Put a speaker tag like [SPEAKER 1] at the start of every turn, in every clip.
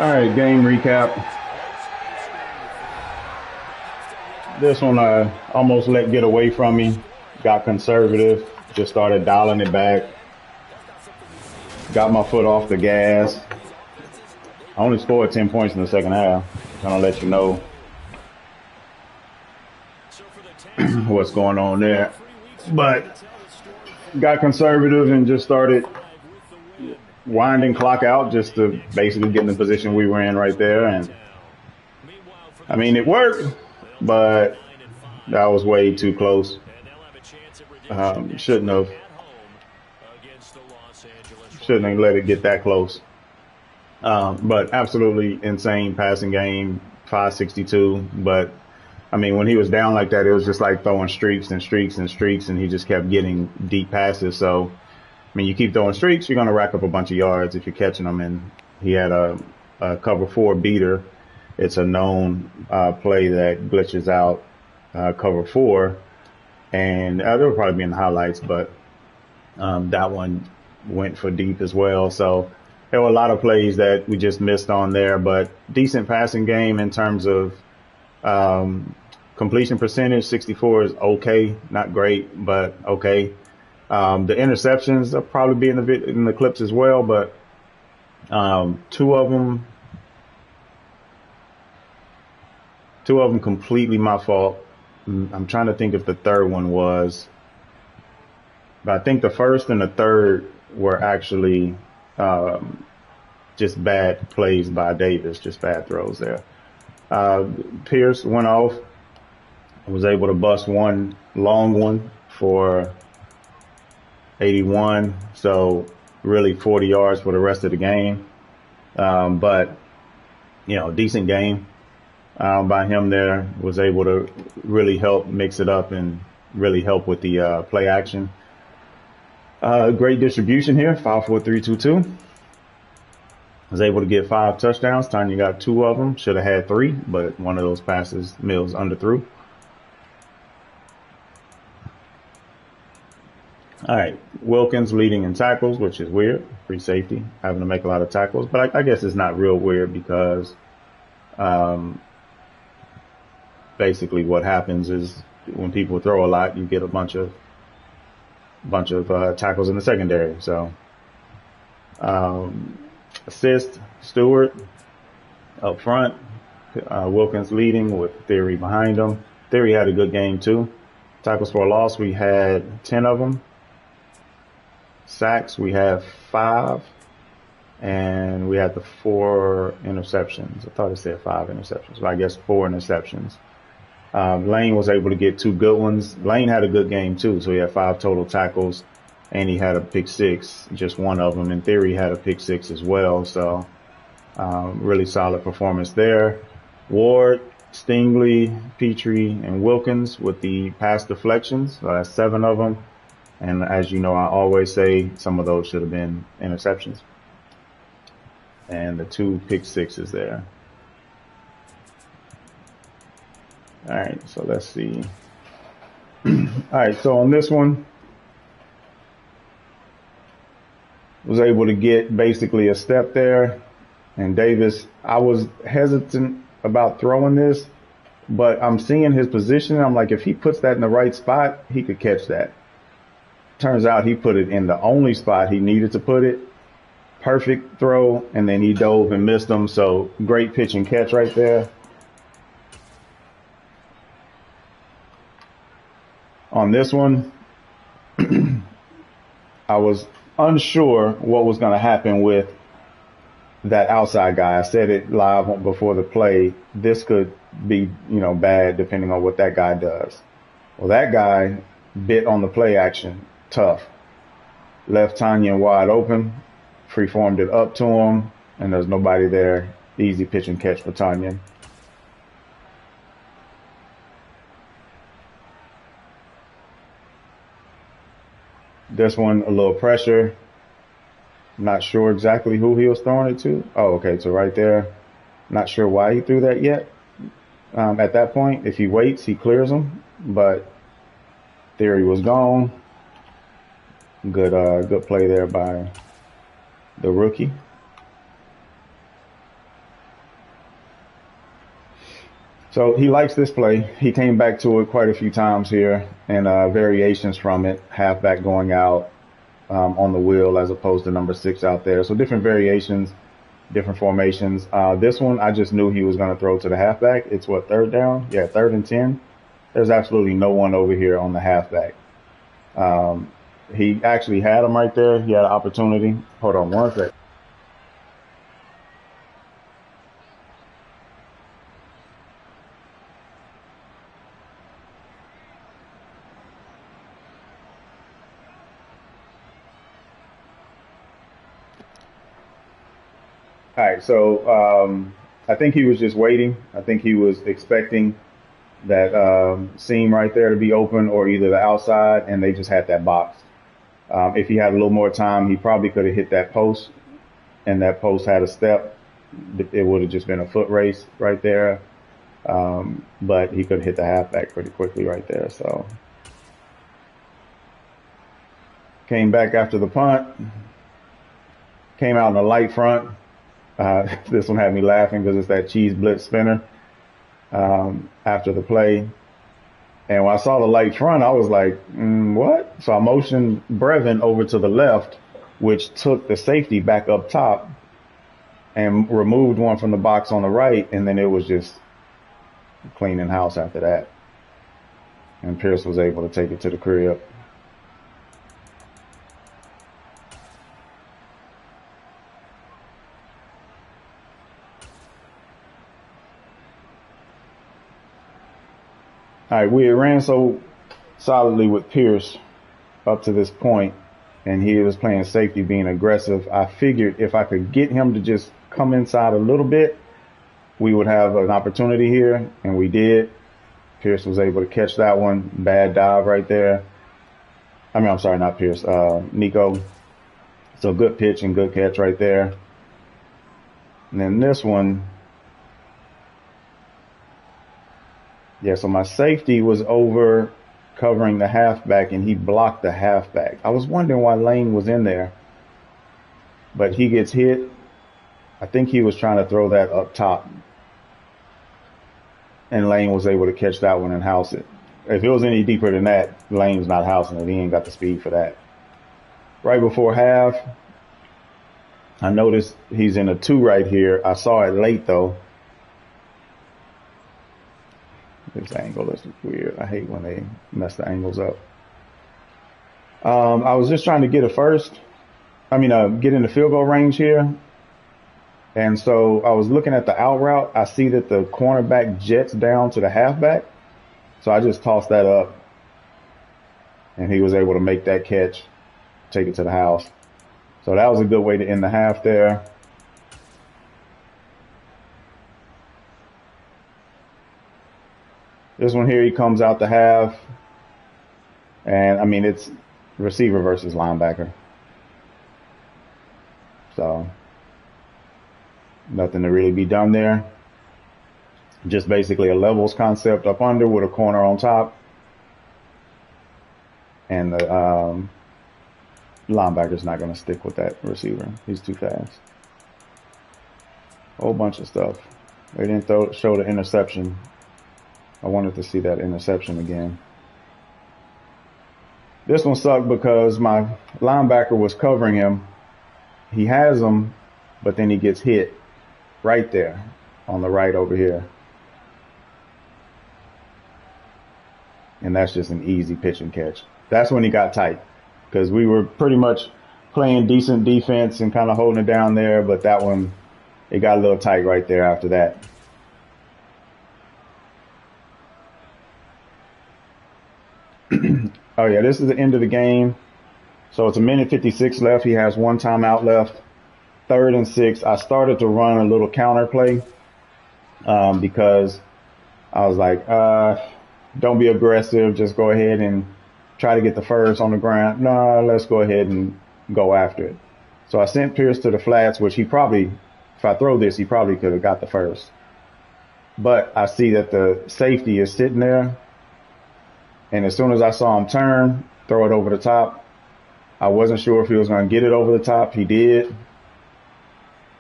[SPEAKER 1] All right, game recap. This one I almost let get away from me. Got conservative. Just started dialing it back. Got my foot off the gas. I only scored 10 points in the second half. Gonna let you know what's going on there. But got conservative and just started winding clock out just to basically get in the position we were in right there. And I mean, it worked, but that was way too close. Shouldn't have let it get that close. But absolutely insane passing game, 562. But I mean, when he was down like that, it was just like throwing streaks and streaks and streaks, and he just kept getting deep passes. So, I mean, you keep throwing streaks, you're going to rack up a bunch of yards if you're catching them. And he had a cover 4 beater. It's a known play that glitches out cover 4. And there will probably be in the highlights, but that one went for deep as well. So there were a lot of plays that we just missed on there, but decent passing game in terms of completion percentage. 64 is okay, not great, but okay. The interceptions will probably be in the clips as well, but two of them completely my fault. I'm trying to think if the third one was, but I think the first and the third were actually just bad plays by Davis, just bad throws there. Pierce went off, was able to bust one long one for 81, so really 40 yards for the rest of the game. But, you know, decent game by him there, was able to really help mix it up and really help with the play action. Great distribution here, 5-4-3-2-2. Was able to get 5 touchdowns. Tanya got 2 of them. Should have had 3, but one of those passes Mills underthrew. All right, Wilkins leading in tackles, which is weird. Free safety, having to make a lot of tackles. But I guess it's not real weird because basically what happens is when people throw a lot, you get a bunch of tackles in the secondary. So assist, Stewart up front. Wilkins leading with Theory behind him. Theory had a good game too. Tackles for a loss, we had 10 of them. Sacks, we have 5. And we had the 4 interceptions. I thought it said 5 interceptions, but I guess 4 interceptions. Lane was able to get 2 good ones. Lane had a good game too, so he had 5 total tackles, and he had a pick 6, just one of them. In theory, he had a pick 6 as well, so really solid performance there. Ward, Stingley, Petrie, and Wilkins with the pass deflections. So that's 7 of them. And as you know, I always say some of those should have been interceptions. And the 2 pick 6s there. All right, so let's see. All right, so on this one, was able to get basically a step there. And Davis, I was hesitant about throwing this, but I'm seeing his position. I'm like, if he puts that in the right spot, he could catch that. Turns out he put it in the only spot he needed to put it. Perfect throw, and then he dove and missed him. So great pitch and catch right there. On this one, I was unsure what was going to happen with that outside guy. I said it live before the play. This could be, bad depending on what that guy does. Well, that guy bit on the play action tough. Left Tanya wide open, free-formed it up to him, and there's nobody there. Easy pitch and catch for Tanya. This one, a little pressure. Not sure exactly who he was throwing it to. Oh, okay, so right there. Not sure why he threw that yet. At that point, if he waits, he clears him. But Theory was gone. Good play there by the rookie. So he likes this play. He came back to it quite a few times here, and variations from it, halfback going out on the wheel as opposed to number 6 out there. So different variations, different formations. This one, I just knew he was going to throw to the halfback. It's what, third down? Yeah, 3rd and 10. There's absolutely no one over here on the halfback. He actually had him right there. He had an opportunity. Hold on one second. All right, so I think he was just waiting. I think he was expecting that seam right there to be open or either the outside, and they just had that box. If he had a little more time, he probably could have hit that post, and that post had a step. It would have just been a foot race right there. But he could hit the halfback pretty quickly right there. So came back after the punt, came out in a light front. This one had me laughing because it's that cheese blitz spinner after the play. And when I saw the light front, I was like, what? So I motioned Brevin over to the left, which took the safety back up top and removed one from the box on the right. And then it was just cleaning house after that. And Pierce was able to take it to the crib. All right, we had ran so solidly with Pierce up to this point, and he was playing safety, being aggressive. I figured if I could get him to just come inside a little bit, we would have an opportunity here, and we did. Pierce was able to catch that one. Bad dive right there. I'm sorry, not Pierce, Nico. So good pitch and good catch right there. And then this one, yeah, so my safety was over covering the halfback, and he blocked the halfback. I was wondering why Lane was in there, but he gets hit. I think he was trying to throw that up top, and Lane was able to catch that one and house it. If it was any deeper than that, Lane's not housing it. He ain't got the speed for that. Right before half, I noticed he's in a 2 right here. I saw it late, though. This angle is weird. I hate when they mess the angles up. I was just trying to get get in the field goal range here. And so I was looking at the out route. I see that the cornerback jets down to the halfback. So I just tossed that up, and he was able to make that catch, take it to the house. So that was a good way to end the half there. This one here, he comes out the half, and it's receiver versus linebacker. So nothing to really be done there. Just basically a levels concept up under with a corner on top. And the linebacker's not going to stick with that receiver. He's too fast. Whole bunch of stuff. They didn't show the interception. I wanted to see that interception again. This one sucked because my linebacker was covering him. He has him, but then he gets hit right there on the right over here. And that's just an easy pitch and catch. That's when he got tight, because we were pretty much playing decent defense and kind of holding it down there. But that one, it got a little tight right there after that. Oh yeah, this is the end of the game. So it's 1:56 left. He has one timeout left. 3rd and 6. I started to run a little counter play because I was like, don't be aggressive. Just go ahead and try to get the first on the ground. No, let's go ahead and go after it. So I sent Pierce to the flats, which he probably, if I throw this, he probably could have got the first. But I see that the safety is sitting there. And as soon as I saw him turn, throw it over the top, I wasn't sure if he was going to get it over the top. He did.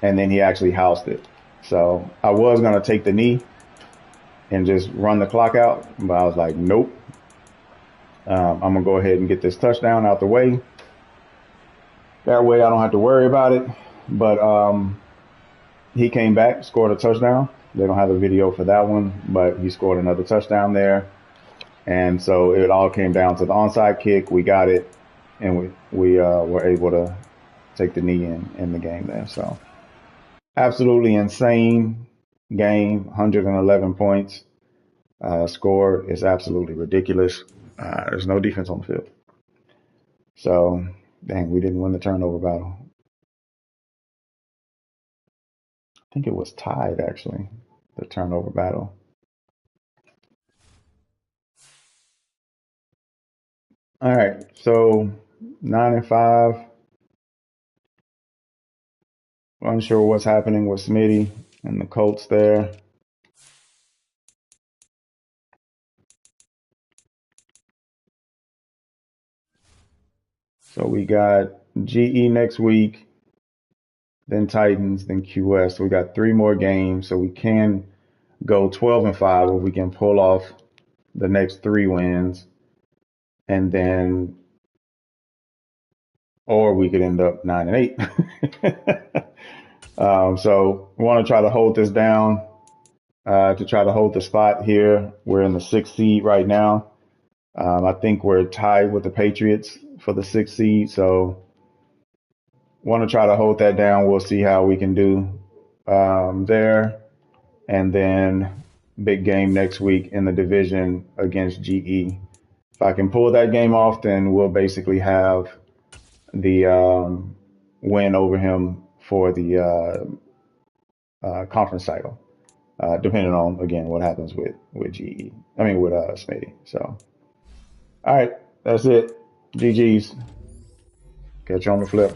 [SPEAKER 1] And then he actually housed it. So I was going to take the knee, and just run the clock out. But I was like, nope. I'm gonna go ahead and get this touchdown out the way. That way I don't have to worry about it. But he came back, scored a touchdown. They don't have a video for that one, but he scored another touchdown there. And so it all came down to the onside kick. We got it, and we were able to take the knee in the game there. So absolutely insane game, 111 points scored is absolutely ridiculous. There's no defense on the field. So, dang, we didn't win the turnover battle. I think it was tied, actually, the turnover battle. All right, so 9-5. Unsure what's happening with Smitty and the Colts there. So we got GE next week, then Titans, then QS. So we got 3 more games, so we can go 12-5 if we can pull off the next 3 wins, and then, or we could end up 9-8. So we want to try to hold this down, to try to hold the spot here. We're in the 6th seed right now. I think we're tied with the Patriots for the 6th seed, so want to try to hold that down. We'll see how we can do there. And then big game next week in the division against GE. If I can pull that game off, then we'll basically have the win over him for the conference title, depending on, again, what happens with GE. I mean, with Smitty. So, all right, that's it. GG's. Catch you on the flip.